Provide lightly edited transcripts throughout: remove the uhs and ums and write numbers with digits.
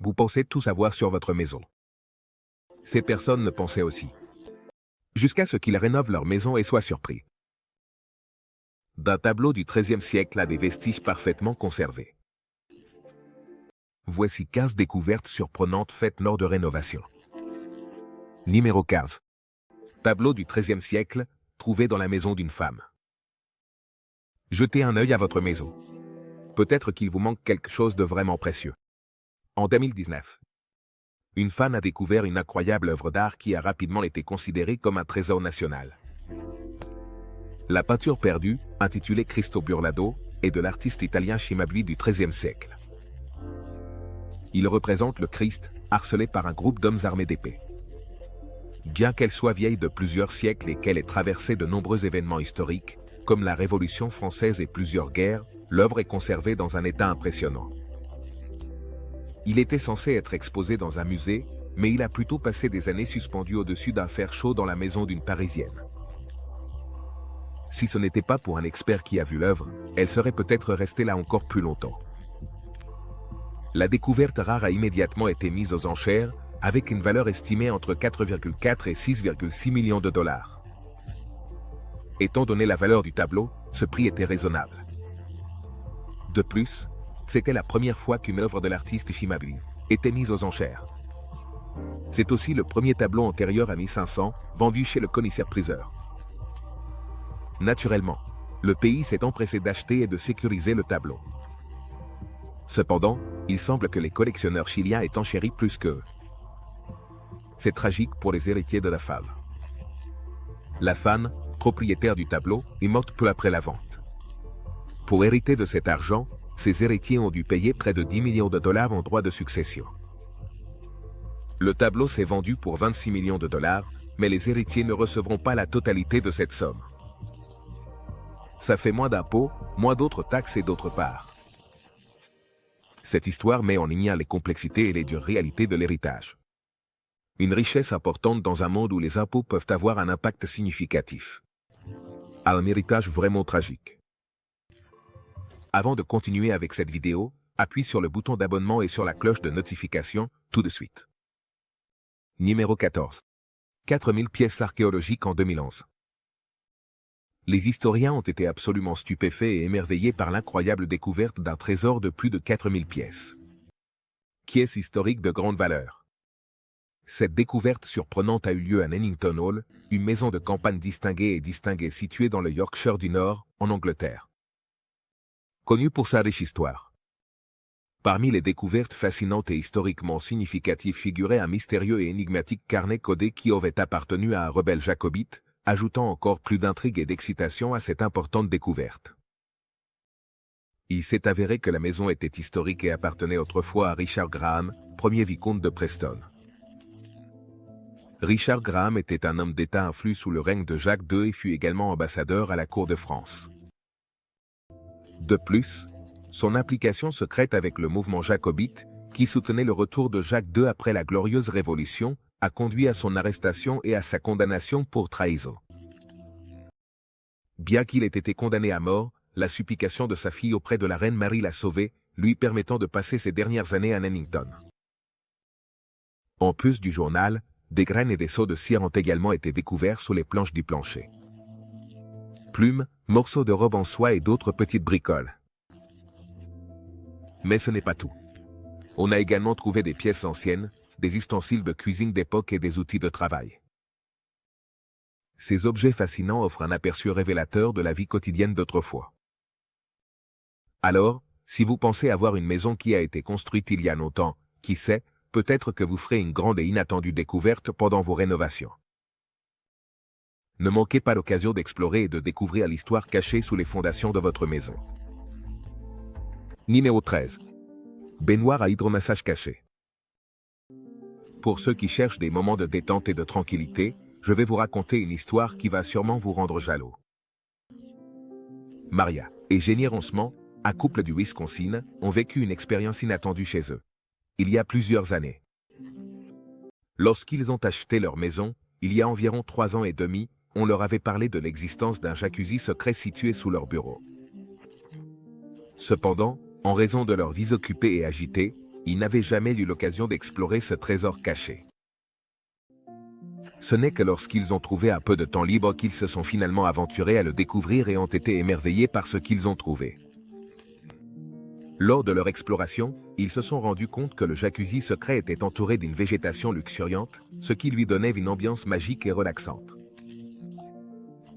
Vous pensez tout savoir sur votre maison. Ces personnes le pensaient aussi. Jusqu'à ce qu'ils rénovent leur maison et soient surpris d'un tableau du XIIIe siècle à des vestiges parfaitement conservés. Voici 15 découvertes surprenantes faites lors de rénovation. Numéro 15. Tableau du XIIIe siècle, trouvé dans la maison d'une femme. Jetez un œil à votre maison. Peut-être qu'il vous manque quelque chose de vraiment précieux. En 2019, une fan a découvert une incroyable œuvre d'art qui a rapidement été considérée comme un trésor national. La peinture perdue, intitulée Cristo Burlado, est de l'artiste italien Cimabue du XIIIe siècle. Il représente le Christ, harcelé par un groupe d'hommes armés d'épées. Bien qu'elle soit vieille de plusieurs siècles et qu'elle ait traversé de nombreux événements historiques, comme la Révolution française et plusieurs guerres, l'œuvre est conservée dans un état impressionnant. Il était censé être exposé dans un musée, mais il a plutôt passé des années suspendu au-dessus d'un fer chaud dans la maison d'une Parisienne. Si ce n'était pas pour un expert qui a vu l'œuvre, elle serait peut-être restée là encore plus longtemps. La découverte rare a immédiatement été mise aux enchères, avec une valeur estimée entre 4,4 et 6,6 millions de dollars. Étant donné la valeur du tableau, ce prix était raisonnable. De plus, c'était la première fois qu'une œuvre de l'artiste Cimabue était mise aux enchères. C'est aussi le premier tableau antérieur à 1500 vendu chez le commissaire-priseur. Naturellement, le pays s'est empressé d'acheter et de sécuriser le tableau. Cependant, il semble que les collectionneurs chiliens aient enchéri plus qu'eux. C'est tragique pour les héritiers de la femme. La fan, propriétaire du tableau, est morte peu après la vente. Pour hériter de cet argent, ses héritiers ont dû payer près de 10 millions de dollars en droits de succession. Le tableau s'est vendu pour 26 millions de dollars, mais les héritiers ne recevront pas la totalité de cette somme. Ça fait moins d'impôts, moins d'autres taxes et d'autre part. Cette histoire met en lumière les complexités et les dures réalités de l'héritage. Une richesse importante dans un monde où les impôts peuvent avoir un impact significatif. Un héritage vraiment tragique. Avant de continuer avec cette vidéo, appuie sur le bouton d'abonnement et sur la cloche de notification, tout de suite. Numéro 14. 4000 pièces archéologiques en 2011. Les historiens ont été absolument stupéfaits et émerveillés par l'incroyable découverte d'un trésor de plus de 4000 pièces. Pièces historiques de grande valeur. Cette découverte surprenante a eu lieu à Nennington Hall, une maison de campagne distinguée située dans le Yorkshire du Nord, en Angleterre. Connue pour sa riche histoire. Parmi les découvertes fascinantes et historiquement significatives figurait un mystérieux et énigmatique carnet codé qui aurait appartenu à un rebelle jacobite, ajoutant encore plus d'intrigue et d'excitation à cette importante découverte. Il s'est avéré que la maison était historique et appartenait autrefois à Richard Graham, premier vicomte de Preston. Richard Graham était un homme d'État influent sous le règne de Jacques II et fut également ambassadeur à la cour de France. De plus, son implication secrète avec le mouvement jacobite, qui soutenait le retour de Jacques II après la Glorieuse Révolution, a conduit à son arrestation et à sa condamnation pour trahison. Bien qu'il ait été condamné à mort, la supplication de sa fille auprès de la reine Marie l'a sauvé, lui permettant de passer ses dernières années à Nennington. En plus du journal, des graines et des seaux de cire ont également été découverts sous les planches du plancher. Plumes, morceaux de robe en soie et d'autres petites bricoles. Mais ce n'est pas tout. On a également trouvé des pièces anciennes, des ustensiles de cuisine d'époque et des outils de travail. Ces objets fascinants offrent un aperçu révélateur de la vie quotidienne d'autrefois. Alors, si vous pensez avoir une maison qui a été construite il y a longtemps, qui sait, peut-être que vous ferez une grande et inattendue découverte pendant vos rénovations. Ne manquez pas l'occasion d'explorer et de découvrir l'histoire cachée sous les fondations de votre maison. Numéro 13. Baignoire à hydromassage caché. Pour ceux qui cherchent des moments de détente et de tranquillité, je vais vous raconter une histoire qui va sûrement vous rendre jaloux. Maria et Jenny Roncement, un couple du Wisconsin, ont vécu une expérience inattendue chez eux. Il y a plusieurs années. Lorsqu'ils ont acheté leur maison, il y a environ 3 ans et demi, on leur avait parlé de l'existence d'un jacuzzi secret situé sous leur bureau. Cependant, en raison de leur vie occupée et agitée, ils n'avaient jamais eu l'occasion d'explorer ce trésor caché. Ce n'est que lorsqu'ils ont trouvé un peu de temps libre qu'ils se sont finalement aventurés à le découvrir et ont été émerveillés par ce qu'ils ont trouvé. Lors de leur exploration, ils se sont rendus compte que le jacuzzi secret était entouré d'une végétation luxuriante, ce qui lui donnait une ambiance magique et relaxante.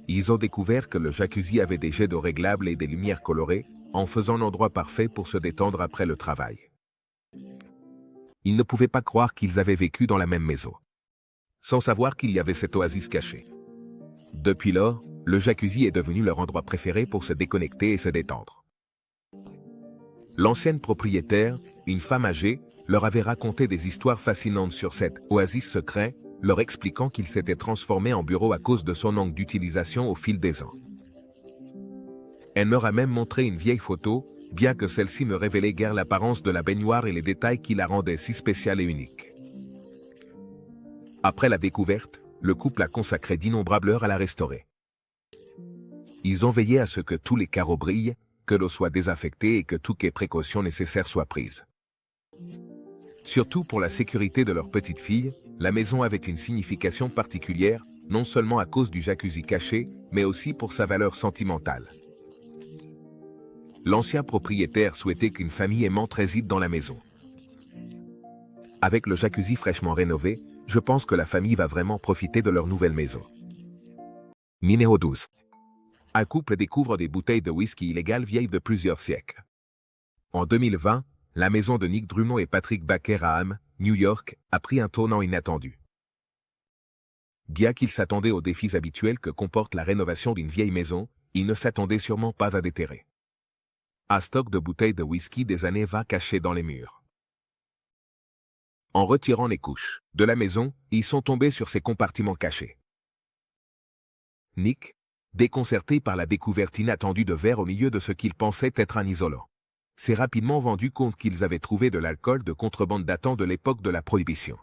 Ils ont découvert que le jacuzzi avait des jets d'eau réglables et des lumières colorées, en faisant l'endroit parfait pour se détendre après le travail. Ils ne pouvaient pas croire qu'ils avaient vécu dans la même maison, sans savoir qu'il y avait cette oasis cachée. Depuis lors, le jacuzzi est devenu leur endroit préféré pour se déconnecter et se détendre. L'ancienne propriétaire, une femme âgée, leur avait raconté des histoires fascinantes sur cette oasis secret, leur expliquant qu'il s'était transformé en bureau à cause de son manque d'utilisation au fil des ans. Elle leur a même montré une vieille photo, bien que celle-ci ne révélait guère l'apparence de la baignoire et les détails qui la rendaient si spéciale et unique. Après la découverte, le couple a consacré d'innombrables heures à la restaurer. Ils ont veillé à ce que tous les carreaux brillent, que l'eau soit désinfectée et que toutes les précautions nécessaires soient prises. Surtout pour la sécurité de leur petite fille, la maison avait une signification particulière, non seulement à cause du jacuzzi caché, mais aussi pour sa valeur sentimentale. L'ancien propriétaire souhaitait qu'une famille aimante réside dans la maison. Avec le jacuzzi fraîchement rénové, je pense que la famille va vraiment profiter de leur nouvelle maison. Numéro 12. Un couple découvre des bouteilles de whisky illégales vieilles de plusieurs siècles. En 2020, la maison de Nick Drummond et Patrick Baker à Ham, New York, a pris un tournant inattendu. Bien qu'ils s'attendaient aux défis habituels que comporte la rénovation d'une vieille maison, ils ne s'attendaient sûrement pas à déterrer un stock de bouteilles de whisky des années 20 cachées dans les murs. En retirant les couches de la maison, ils sont tombés sur ces compartiments cachés. Nick, déconcerté par la découverte inattendue de verre au milieu de ce qu'il pensait être un isolant, s'est rapidement rendu compte qu'ils avaient trouvé de l'alcool de contrebande datant de l'époque de la Prohibition.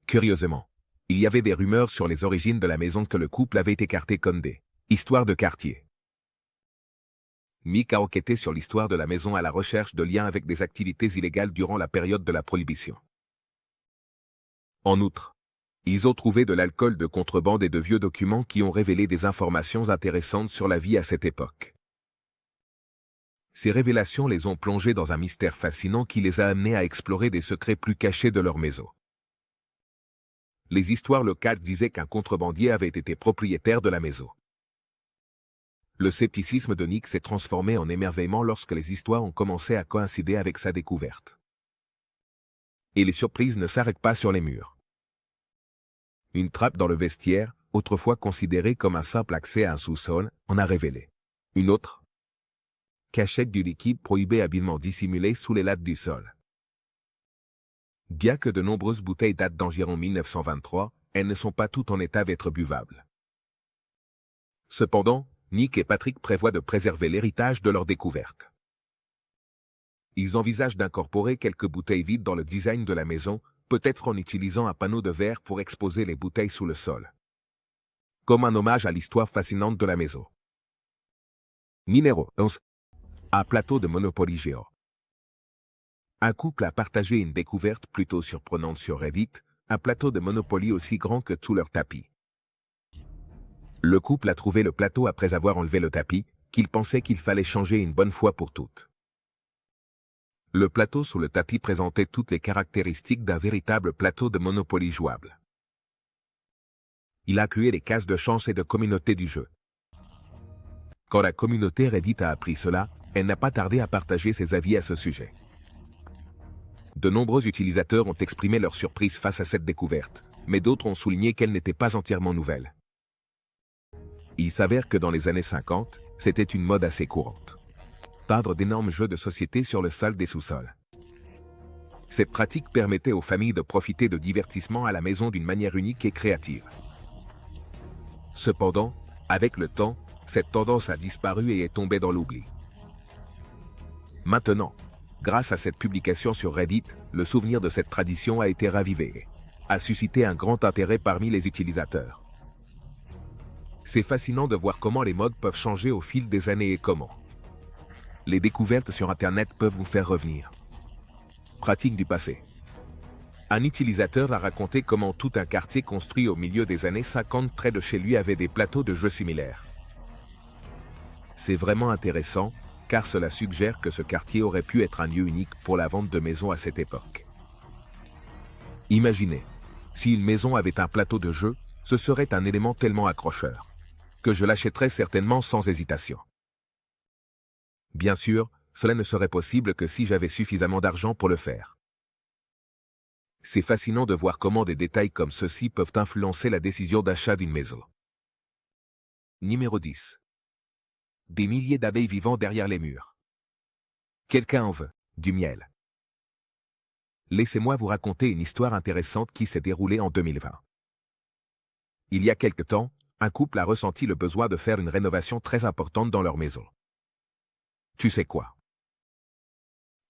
Curieusement, il y avait des rumeurs sur les origines de la maison que le couple avait écartées comme des histoires de quartier. Nick a enquêté sur l'histoire de la maison à la recherche de liens avec des activités illégales durant la période de la Prohibition. En outre, ils ont trouvé de l'alcool de contrebande et de vieux documents qui ont révélé des informations intéressantes sur la vie à cette époque. Ces révélations les ont plongés dans un mystère fascinant qui les a amenés à explorer des secrets plus cachés de leur maison. Les histoires locales disaient qu'un contrebandier avait été propriétaire de la maison. Le scepticisme de Nick s'est transformé en émerveillement lorsque les histoires ont commencé à coïncider avec sa découverte. Et les surprises ne s'arrêtent pas sur les murs. Une trappe dans le vestiaire, autrefois considérée comme un simple accès à un sous-sol, en a révélé une autre. Cachette du liquide prohibé habilement dissimulée sous les lattes du sol. Bien que de nombreuses bouteilles datent d'environ 1923, elles ne sont pas toutes en état d'être buvables. Cependant, Nick et Patrick prévoient de préserver l'héritage de leur découverte. Ils envisagent d'incorporer quelques bouteilles vides dans le design de la maison, peut-être en utilisant un panneau de verre pour exposer les bouteilles sous le sol. Comme un hommage à l'histoire fascinante de la maison. Numéro 11. Un plateau de Monopoly géant. Un couple a partagé une découverte plutôt surprenante sur Reddit, un plateau de Monopoly aussi grand que tout leur tapis. Le couple a trouvé le plateau après avoir enlevé le tapis, qu'il pensait qu'il fallait changer une bonne fois pour toutes. Le plateau sous le tapis présentait toutes les caractéristiques d'un véritable plateau de Monopoly jouable. Il incluait les cases de chance et de communauté du jeu. Quand la communauté Reddit a appris cela, elle n'a pas tardé à partager ses avis à ce sujet. De nombreux utilisateurs ont exprimé leur surprise face à cette découverte, mais d'autres ont souligné qu'elle n'était pas entièrement nouvelle. Il s'avère que dans les années 50, c'était une mode assez courante. Peindre d'énormes jeux de société sur le sol des sous-sols. Cette pratique permettait aux familles de profiter de divertissements à la maison d'une manière unique et créative. Cependant, avec le temps, cette tendance a disparu et est tombée dans l'oubli. Maintenant, grâce à cette publication sur Reddit, le souvenir de cette tradition a été ravivé et a suscité un grand intérêt parmi les utilisateurs. C'est fascinant de voir comment les modes peuvent changer au fil des années et comment les découvertes sur Internet peuvent vous faire revenir Pratique du passé. Un utilisateur a raconté comment tout un quartier construit au milieu des années 50 près de chez lui avait des plateaux de jeux similaires. C'est vraiment intéressant, car cela suggère que ce quartier aurait pu être un lieu unique pour la vente de maisons à cette époque. Imaginez, si une maison avait un plateau de jeu, ce serait un élément tellement accrocheur que je l'achèterais certainement sans hésitation. Bien sûr, cela ne serait possible que si j'avais suffisamment d'argent pour le faire. C'est fascinant de voir comment des détails comme ceux-ci peuvent influencer la décision d'achat d'une maison. Numéro 10. Des milliers d'abeilles vivant derrière les murs. Quelqu'un en veut du miel. Laissez-moi vous raconter une histoire intéressante qui s'est déroulée en 2020. Il y a quelque temps, un couple a ressenti le besoin de faire une rénovation très importante dans leur maison. Tu sais quoi?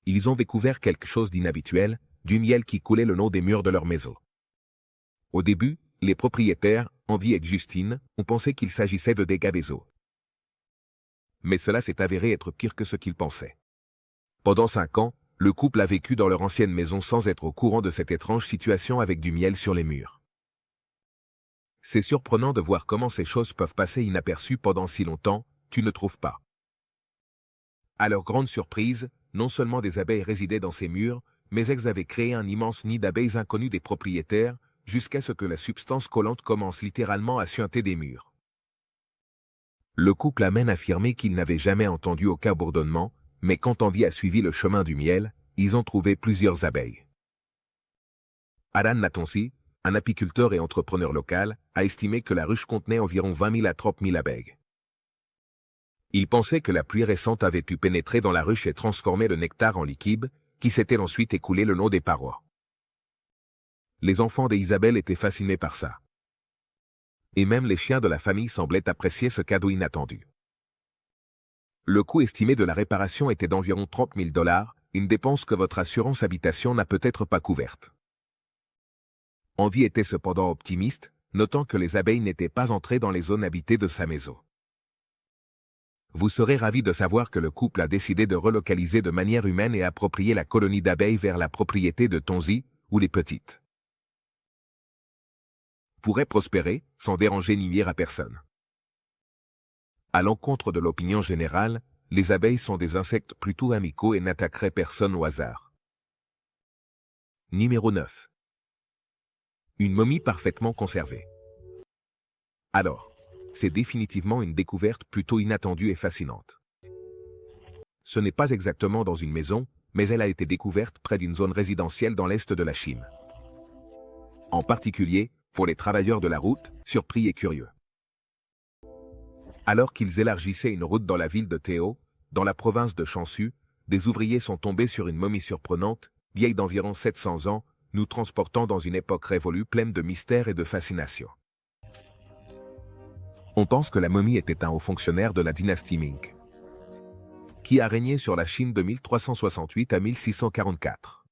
Ils ont découvert quelque chose d'inhabituel, du miel qui coulait le long des murs de leur maison. Au début, les propriétaires, Andy et Justine, ont pensé qu'il s'agissait de dégâts des eaux. Mais cela s'est avéré être pire que ce qu'ils pensaient. Pendant 5 ans, le couple a vécu dans leur ancienne maison sans être au courant de cette étrange situation avec du miel sur les murs. C'est surprenant de voir comment ces choses peuvent passer inaperçues pendant si longtemps, tu ne trouves pas? À leur grande surprise, non seulement des abeilles résidaient dans ces murs, mais elles avaient créé un immense nid d'abeilles inconnu des propriétaires, jusqu'à ce que la substance collante commence littéralement à suinter des murs. Le couple a même affirmé qu'ils n'avaient jamais entendu aucun bourdonnement, mais quand Andy a suivi le chemin du miel, ils ont trouvé plusieurs abeilles. Alan Natonsi, un apiculteur et entrepreneur local, a estimé que la ruche contenait environ 20 000 à 30 000 abeilles. Il pensait que la pluie récente avait pu pénétrer dans la ruche et transformer le nectar en liquide, qui s'était ensuite écoulé le long des parois. Les enfants d'Isabelle étaient fascinés par ça. Et même les chiens de la famille semblaient apprécier ce cadeau inattendu. Le coût estimé de la réparation était d'environ 30 000 $, une dépense que votre assurance habitation n'a peut-être pas couverte. Andy était cependant optimiste, notant que les abeilles n'étaient pas entrées dans les zones habitées de sa maison. Vous serez ravi de savoir que le couple a décidé de relocaliser de manière humaine et appropriée la colonie d'abeilles vers la propriété de Tonzi, où les petites pourraient prospérer, sans déranger ni nuire à personne. À l'encontre de l'opinion générale, les abeilles sont des insectes plutôt amicaux et n'attaqueraient personne au hasard. Numéro 9. Une momie parfaitement conservée. Alors, c'est définitivement une découverte plutôt inattendue et fascinante. Ce n'est pas exactement dans une maison, mais elle a été découverte près d'une zone résidentielle dans l'est de la Chine. En particulier, pour les travailleurs de la route, surpris et curieux. Alors qu'ils élargissaient une route dans la ville de Théo, dans la province de Chansu, des ouvriers sont tombés sur une momie surprenante, vieille d'environ 700 ans, nous transportant dans une époque révolue pleine de mystères et de fascination. On pense que la momie était un haut fonctionnaire de la dynastie Ming, qui a régné sur la Chine de 1368 à 1644.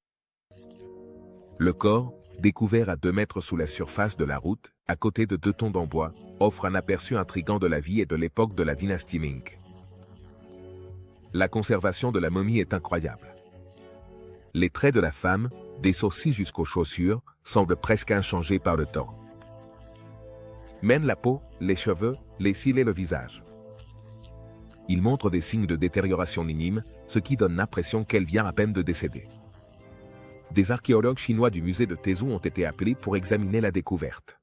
Le corps, découvert à 2 mètres sous la surface de la route, à côté de 2 tombes en bois, offre un aperçu intrigant de la vie et de l'époque de la dynastie Ming. La conservation de la momie est incroyable. Les traits de la femme, des sourcils jusqu'aux chaussures, semblent presque inchangés par le temps. Même la peau, les cheveux, les cils et le visage. Il montre des signes de détérioration minimes, ce qui donne l'impression qu'elle vient à peine de décéder. Des archéologues chinois du musée de Taizhou ont été appelés pour examiner la découverte.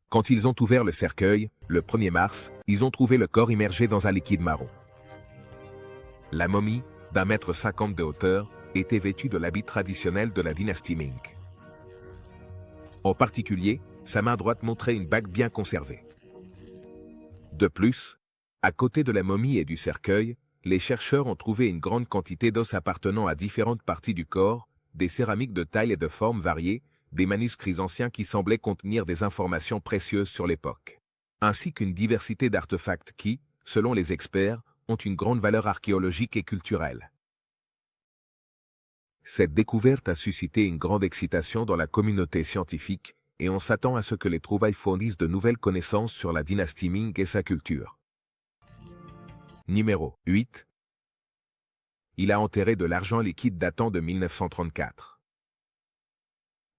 Quand ils ont ouvert le cercueil, le 1er mars, ils ont trouvé le corps immergé dans un liquide marron. La momie, d'1,50 m de hauteur, était vêtue de l'habit traditionnel de la dynastie Ming. En particulier, sa main droite montrait une bague bien conservée. De plus, à côté de la momie et du cercueil, les chercheurs ont trouvé une grande quantité d'os appartenant à différentes parties du corps, des céramiques de taille et de formes variées, des manuscrits anciens qui semblaient contenir des informations précieuses sur l'époque, ainsi qu'une diversité d'artefacts qui, selon les experts, ont une grande valeur archéologique et culturelle. Cette découverte a suscité une grande excitation dans la communauté scientifique, et on s'attend à ce que les trouvailles fournissent de nouvelles connaissances sur la dynastie Ming et sa culture. Numéro 8. il a enterré de l'argent liquide datant de 1934.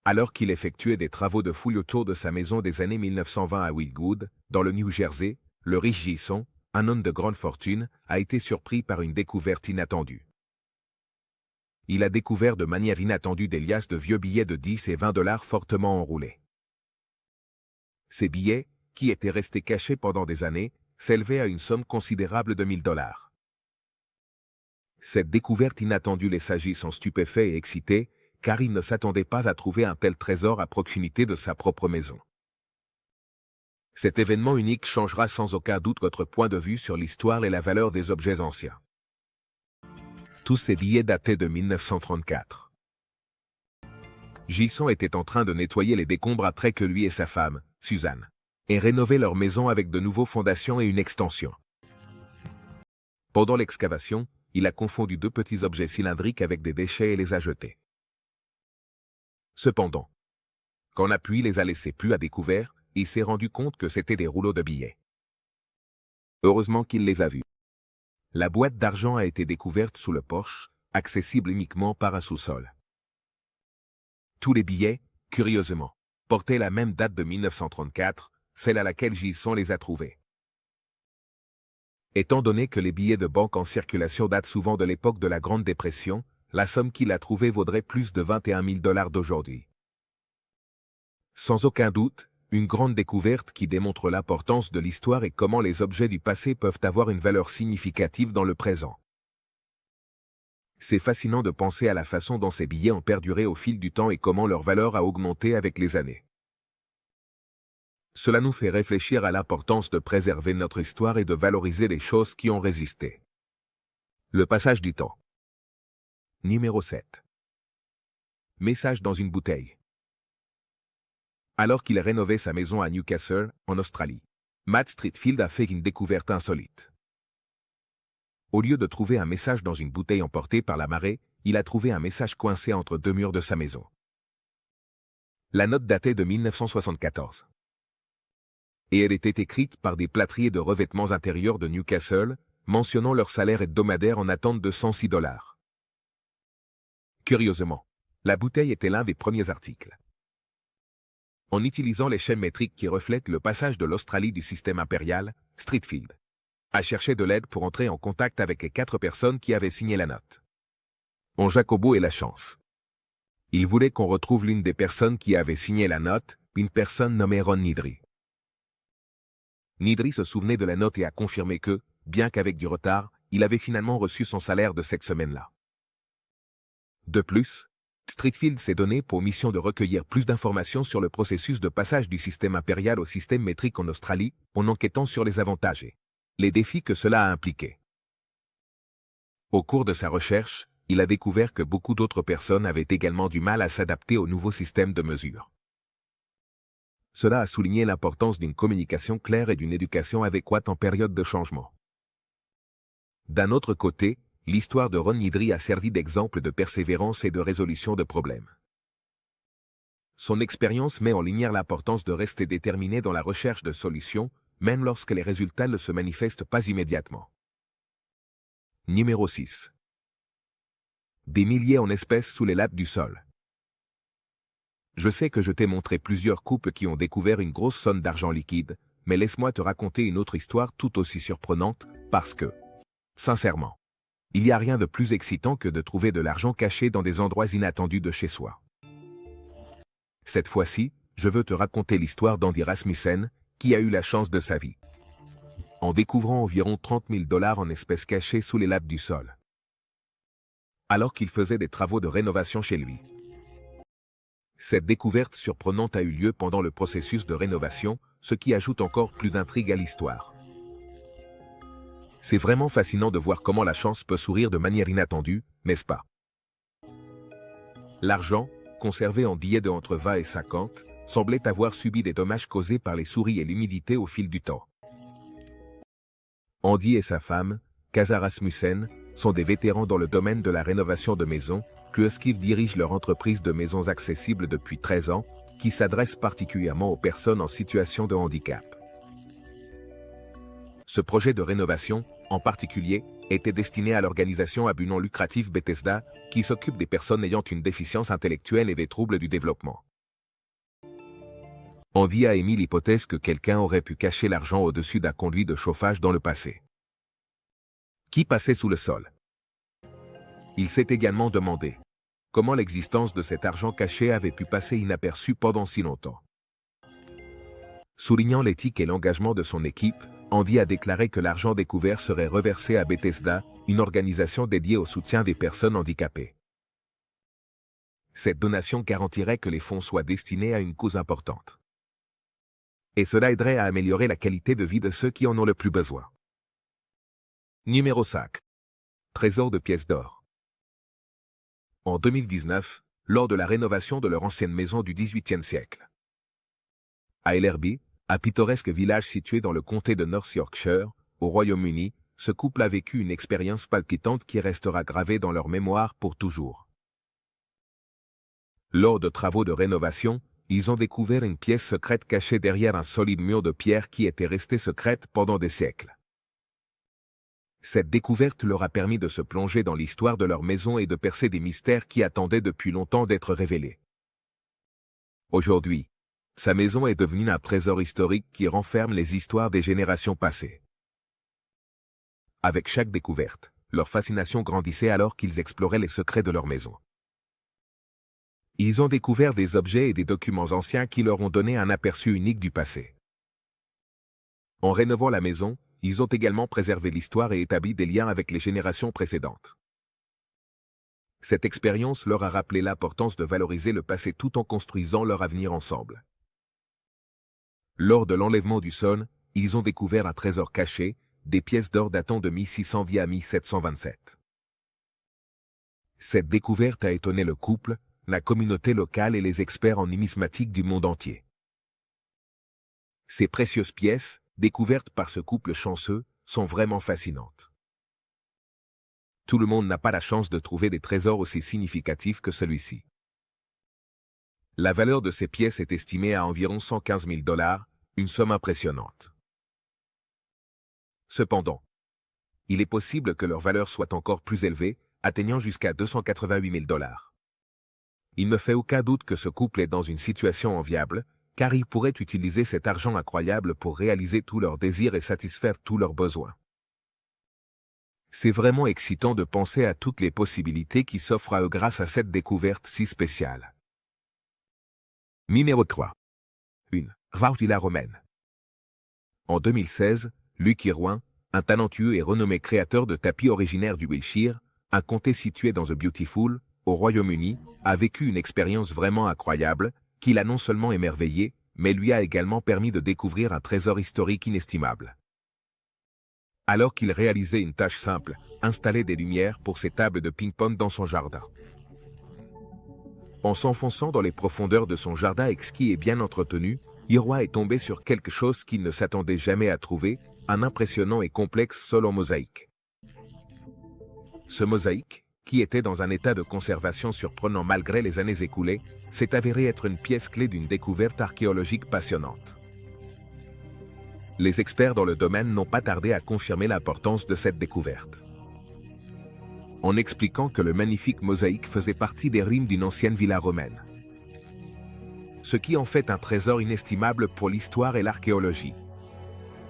Alors qu'il effectuait des travaux de fouille autour de sa maison des années 1920 à Wildwood, dans le New Jersey, le riche Gisson, un homme de grande fortune, a été surpris par une découverte inattendue. Il a découvert de manière inattendue des liasses de vieux billets de 10 et 20 dollars fortement enroulés. Ces billets, qui étaient restés cachés pendant des années, s'élevaient à une somme considérable de 1000 dollars. Cette découverte inattendue laissa Gisson stupéfait et excité, car il ne s'attendait pas à trouver un tel trésor à proximité de sa propre maison. Cet événement unique changera sans aucun doute votre point de vue sur l'histoire et la valeur des objets anciens. Tous ces billets dataient de 1934. Gisson était en train de nettoyer les décombres après que lui et sa femme, Suzanne, aient rénové leur maison avec de nouveaux fondations et une extension. Pendant l'excavation, il a confondu deux petits objets cylindriques avec des déchets et les a jetés. Cependant, quand la pluie les a laissés plus à découvert, il s'est rendu compte que c'étaient des rouleaux de billets. Heureusement qu'il les a vus. La boîte d'argent a été découverte sous le porche, accessible uniquement par un sous-sol. Tous les billets, curieusement, portaient la même date de 1934, celle à laquelle Gisson les a trouvés. Étant donné que les billets de banque en circulation datent souvent de l'époque de la Grande Dépression, la somme qu'il a trouvée vaudrait plus de 21 000 dollars d'aujourd'hui. Sans aucun doute, une grande découverte qui démontre l'importance de l'histoire et comment les objets du passé peuvent avoir une valeur significative dans le présent. C'est fascinant de penser à la façon dont ces billets ont perduré au fil du temps et comment leur valeur a augmenté avec les années. Cela nous fait réfléchir à l'importance de préserver notre histoire et de valoriser les choses qui ont résisté. Le passage du temps. Numéro 7. Message dans une bouteille. Alors qu'il rénovait sa maison à Newcastle, en Australie, Matt Streatfeild a fait une découverte insolite. Au lieu de trouver un message dans une bouteille emportée par la marée, il a trouvé un message coincé entre deux murs de sa maison. La note datait de 1974. Et elle était écrite par des plâtriers de revêtements intérieurs de Newcastle, mentionnant leur salaire hebdomadaire en attente de 106 dollars. Curieusement, la bouteille était l'un des premiers articles. En utilisant l'échelle métrique qui reflète le passage de l'Australie du système impérial, Streatfeild a cherché de l'aide pour entrer en contact avec les 4 personnes qui avaient signé la note. En Jacobo et la chance. Il voulait qu'on retrouve l'une des personnes qui avait signé la note, une personne nommée Ron Nidri. Nidri se souvenait de la note et a confirmé que, bien qu'avec du retard, il avait finalement reçu son salaire de cette semaine-là. De plus, Streatfeild s'est donné pour mission de recueillir plus d'informations sur le processus de passage du système impérial au système métrique en Australie, en enquêtant sur les avantages et les défis que cela a impliqués. Au cours de sa recherche, il a découvert que beaucoup d'autres personnes avaient également du mal à s'adapter au nouveau système de mesure. Cela a souligné l'importance d'une communication claire et d'une éducation adéquate en période de changement. D'un autre côté, l'histoire de Ron Nidri a servi d'exemple de persévérance et de résolution de problèmes. Son expérience met en lumière l'importance de rester déterminé dans la recherche de solutions, même lorsque les résultats ne se manifestent pas immédiatement. Numéro 6. Des milliers en espèces sous les lattes du sol. Je sais que je t'ai montré plusieurs couples qui ont découvert une grosse somme d'argent liquide, mais laisse-moi te raconter une autre histoire tout aussi surprenante, parce que, sincèrement, il n'y a rien de plus excitant que de trouver de l'argent caché dans des endroits inattendus de chez soi. Cette fois-ci, je veux te raconter l'histoire d'Andy Rasmussen, qui a eu la chance de sa vie. En découvrant environ 30 000 dollars en espèces cachées sous les lattes du sol. Alors qu'il faisait des travaux de rénovation chez lui. Cette découverte surprenante a eu lieu pendant le processus de rénovation, ce qui ajoute encore plus d'intrigue à l'histoire. C'est vraiment fascinant de voir comment la chance peut sourire de manière inattendue, n'est-ce pas? L'argent, conservé en billets de entre 20 et 50, semblait avoir subi des dommages causés par les souris et l'humidité au fil du temps. Andy et sa femme, Casa Rasmussen, sont des vétérans dans le domaine de la rénovation de maisons, qui dirigent leur entreprise de maisons accessibles depuis 13 ans, qui s'adresse particulièrement aux personnes en situation de handicap. Ce projet de rénovation, en particulier, était destiné à l'organisation à but non lucratif Bethesda, qui s'occupe des personnes ayant une déficience intellectuelle et des troubles du développement. Andy a émis l'hypothèse que quelqu'un aurait pu cacher l'argent au-dessus d'un conduit de chauffage dans le passé, qui passait sous le sol. Il s'est également demandé comment l'existence de cet argent caché avait pu passer inaperçu pendant si longtemps. Soulignant l'éthique et l'engagement de son équipe, Andy a déclaré que l'argent découvert serait reversé à Bethesda, une organisation dédiée au soutien des personnes handicapées. Cette donation garantirait que les fonds soient destinés à une cause importante. Et cela aiderait à améliorer la qualité de vie de ceux qui en ont le plus besoin. Numéro 5. Trésor de pièces d'or. En 2019, lors de la rénovation de leur ancienne maison du XVIIIe siècle, à Ellerby, un pittoresque village situé dans le comté de North Yorkshire, au Royaume-Uni, ce couple a vécu une expérience palpitante qui restera gravée dans leur mémoire pour toujours. Lors de travaux de rénovation, ils ont découvert une pièce secrète cachée derrière un solide mur de pierre qui était restée secrète pendant des siècles. Cette découverte leur a permis de se plonger dans l'histoire de leur maison et de percer des mystères qui attendaient depuis longtemps d'être révélés. Aujourd'hui, sa maison est devenue un trésor historique qui renferme les histoires des générations passées. Avec chaque découverte, leur fascination grandissait alors qu'ils exploraient les secrets de leur maison. Ils ont découvert des objets et des documents anciens qui leur ont donné un aperçu unique du passé. En rénovant la maison, ils ont également préservé l'histoire et établi des liens avec les générations précédentes. Cette expérience leur a rappelé l'importance de valoriser le passé tout en construisant leur avenir ensemble. Lors de l'enlèvement du Son, ils ont découvert un trésor caché, des pièces d'or datant de 1600 à 1727. Cette découverte a étonné le couple, la communauté locale et les experts en numismatique du monde entier. Ces précieuses pièces, découvertes par ce couple chanceux, sont vraiment fascinantes. Tout le monde n'a pas la chance de trouver des trésors aussi significatifs que celui-ci. La valeur de ces pièces est estimée à environ 115 000 $, une somme impressionnante. Cependant, il est possible que leur valeur soit encore plus élevée, atteignant jusqu'à 288 000 $. Il ne fait aucun doute que ce couple est dans une situation enviable, car ils pourraient utiliser cet argent incroyable pour réaliser tous leurs désirs et satisfaire tous leurs besoins. C'est vraiment excitant de penser à toutes les possibilités qui s'offrent à eux grâce à cette découverte si spéciale. Numéro 3. 1. Villa romaine. En 2016, Luc Irwin, un talentueux et renommé créateur de tapis originaire du Wiltshire, un comté situé dans The Beautiful, au Royaume-Uni, a vécu une expérience vraiment incroyable, qui l'a non seulement émerveillé, mais lui a également permis de découvrir un trésor historique inestimable. Alors qu'il réalisait une tâche simple, installer des lumières pour ses tables de ping-pong dans son jardin. En s'enfonçant dans les profondeurs de son jardin exquis et bien entretenu, Irwin est tombé sur quelque chose qu'il ne s'attendait jamais à trouver, un impressionnant et complexe sol en mosaïque. Ce mosaïque, qui était dans un état de conservation surprenant malgré les années écoulées, s'est avéré être une pièce clé d'une découverte archéologique passionnante. Les experts dans le domaine n'ont pas tardé à confirmer l'importance de cette découverte, en expliquant que le magnifique mosaïque faisait partie des ruines d'une ancienne villa romaine. Ce qui en fait un trésor inestimable pour l'histoire et l'archéologie.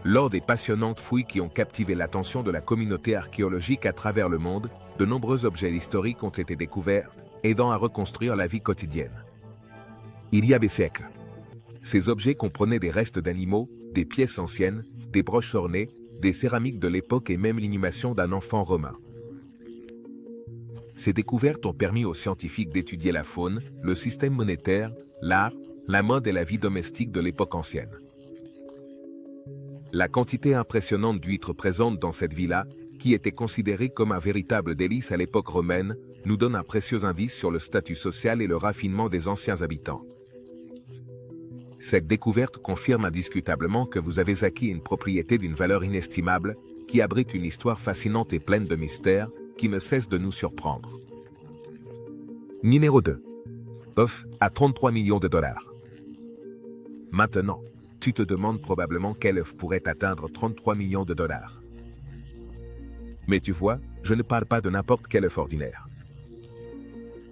Lors des passionnantes fouilles qui ont captivé l'attention de la communauté archéologique à travers le monde, de nombreux objets historiques ont été découverts, aidant à reconstruire la vie quotidienne. Il y a des siècles, ces objets comprenaient des restes d'animaux, des pièces anciennes, des broches ornées, des céramiques de l'époque et même l'inhumation d'un enfant romain. Ces découvertes ont permis aux scientifiques d'étudier la faune, le système monétaire, l'art, la mode et la vie domestique de l'époque ancienne. La quantité impressionnante d'huîtres présentes dans cette villa, qui était considérée comme un véritable délice à l'époque romaine, nous donne un précieux indice sur le statut social et le raffinement des anciens habitants. Cette découverte confirme indiscutablement que vous avez acquis une propriété d'une valeur inestimable, qui abrite une histoire fascinante et pleine de mystères, qui ne cesse de nous surprendre. Numéro 2. Œuf à 33 millions de $. Maintenant, tu te demandes probablement quel œuf pourrait atteindre 33 millions de $. Mais tu vois, je ne parle pas de n'importe quel œuf ordinaire.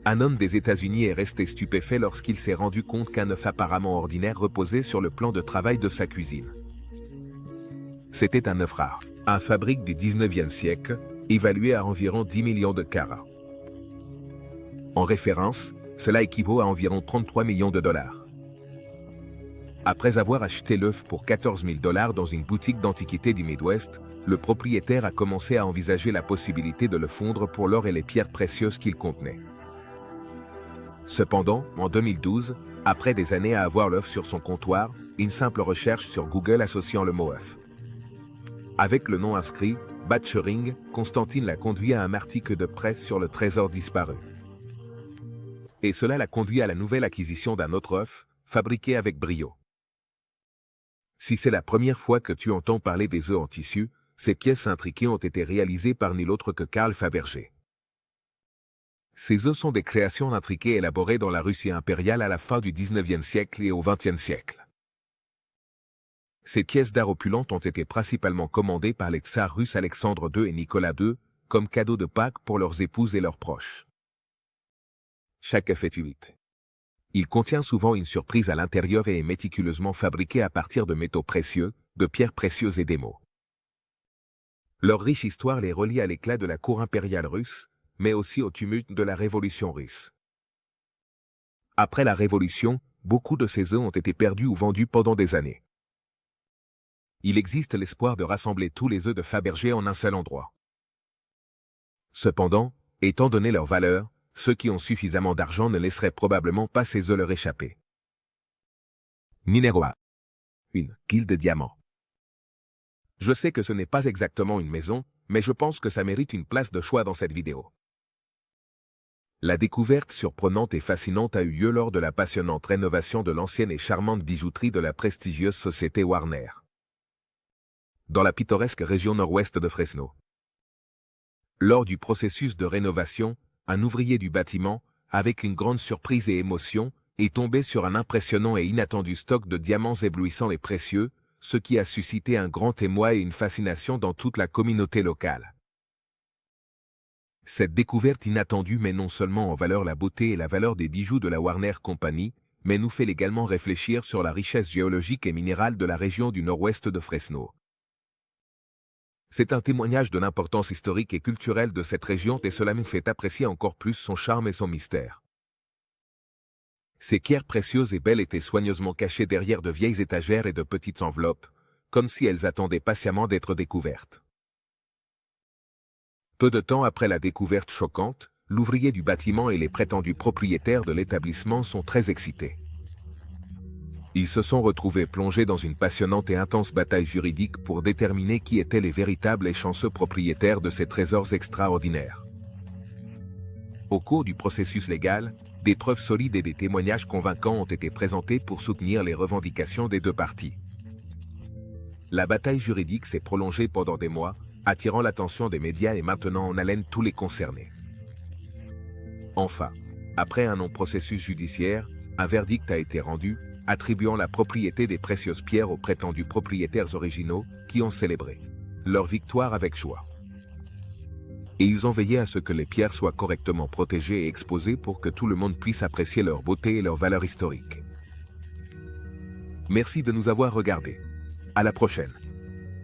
Un homme des États-Unis est resté stupéfait lorsqu'il s'est rendu compte qu'un œuf apparemment ordinaire reposait sur le plan de travail de sa cuisine. C'était un œuf rare, un fabrique du 19e siècle, évalué à environ 10 millions de carats. En référence, cela équivaut à environ 33 millions de dollars. Après avoir acheté l'œuf pour 14 000 $ dans une boutique d'antiquités du Midwest, le propriétaire a commencé à envisager la possibilité de le fondre pour l'or et les pierres précieuses qu'il contenait. Cependant, en 2012, après des années à avoir l'œuf sur son comptoir, une simple recherche sur Google associant le mot œuf. Avec le nom inscrit, Butchering, Constantine l'a conduit à un article de presse sur le trésor disparu. Et cela l'a conduit à la nouvelle acquisition d'un autre œuf, fabriqué avec brio. Si c'est la première fois que tu entends parler des œufs en tissu, ces pièces intriquées ont été réalisées par nul autre que Carl Fabergé. Ces œufs sont des créations intriquées élaborées dans la Russie impériale à la fin du 19e siècle et au 20e siècle. Ces pièces d'art opulentes ont été principalement commandées par les tsars russes Alexandre II et Nicolas II, comme cadeau de Pâques pour leurs épouses et leurs proches. Chaque œuf est unique. Il contient souvent une surprise à l'intérieur et est méticuleusement fabriqué à partir de métaux précieux, de pierres précieuses et d'émaux. Leur riche histoire les relie à l'éclat de la cour impériale russe, mais aussi au tumulte de la Révolution russe. Après la Révolution, beaucoup de ces œufs ont été perdus ou vendus pendant des années. Il existe l'espoir de rassembler tous les œufs de Fabergé en un seul endroit. Cependant, étant donné leur valeur, ceux qui ont suffisamment d'argent ne laisseraient probablement pas ces œufs leur échapper. Numéro 1. Une guilde de diamants. Je sais que ce n'est pas exactement une maison, mais je pense que ça mérite une place de choix dans cette vidéo. La découverte surprenante et fascinante a eu lieu lors de la passionnante rénovation de l'ancienne et charmante bijouterie de la prestigieuse société Warner, dans la pittoresque région nord-ouest de Fresno. Lors du processus de rénovation, un ouvrier du bâtiment, avec une grande surprise et émotion, est tombé sur un impressionnant et inattendu stock de diamants éblouissants et précieux, ce qui a suscité un grand émoi et une fascination dans toute la communauté locale. Cette découverte inattendue met non seulement en valeur la beauté et la valeur des bijoux de la Warner Company, mais nous fait également réfléchir sur la richesse géologique et minérale de la région du nord-ouest de Fresno. C'est un témoignage de l'importance historique et culturelle de cette région et cela me fait apprécier encore plus son charme et son mystère. Ces pierres précieuses et belles étaient soigneusement cachées derrière de vieilles étagères et de petites enveloppes, comme si elles attendaient patiemment d'être découvertes. Peu de temps après la découverte choquante, l'ouvrier du bâtiment et les prétendus propriétaires de l'établissement sont très excités. Ils se sont retrouvés plongés dans une passionnante et intense bataille juridique pour déterminer qui étaient les véritables et chanceux propriétaires de ces trésors extraordinaires. Au cours du processus légal, des preuves solides et des témoignages convaincants ont été présentés pour soutenir les revendications des deux parties. La bataille juridique s'est prolongée pendant des mois, attirant l'attention des médias et maintenant en haleine tous les concernés. Enfin, après un long processus judiciaire, un verdict a été rendu, attribuant la propriété des précieuses pierres aux prétendus propriétaires originaux, qui ont célébré leur victoire avec joie. Et ils ont veillé à ce que les pierres soient correctement protégées et exposées pour que tout le monde puisse apprécier leur beauté et leur valeur historique. Merci de nous avoir regardés. À la prochaine.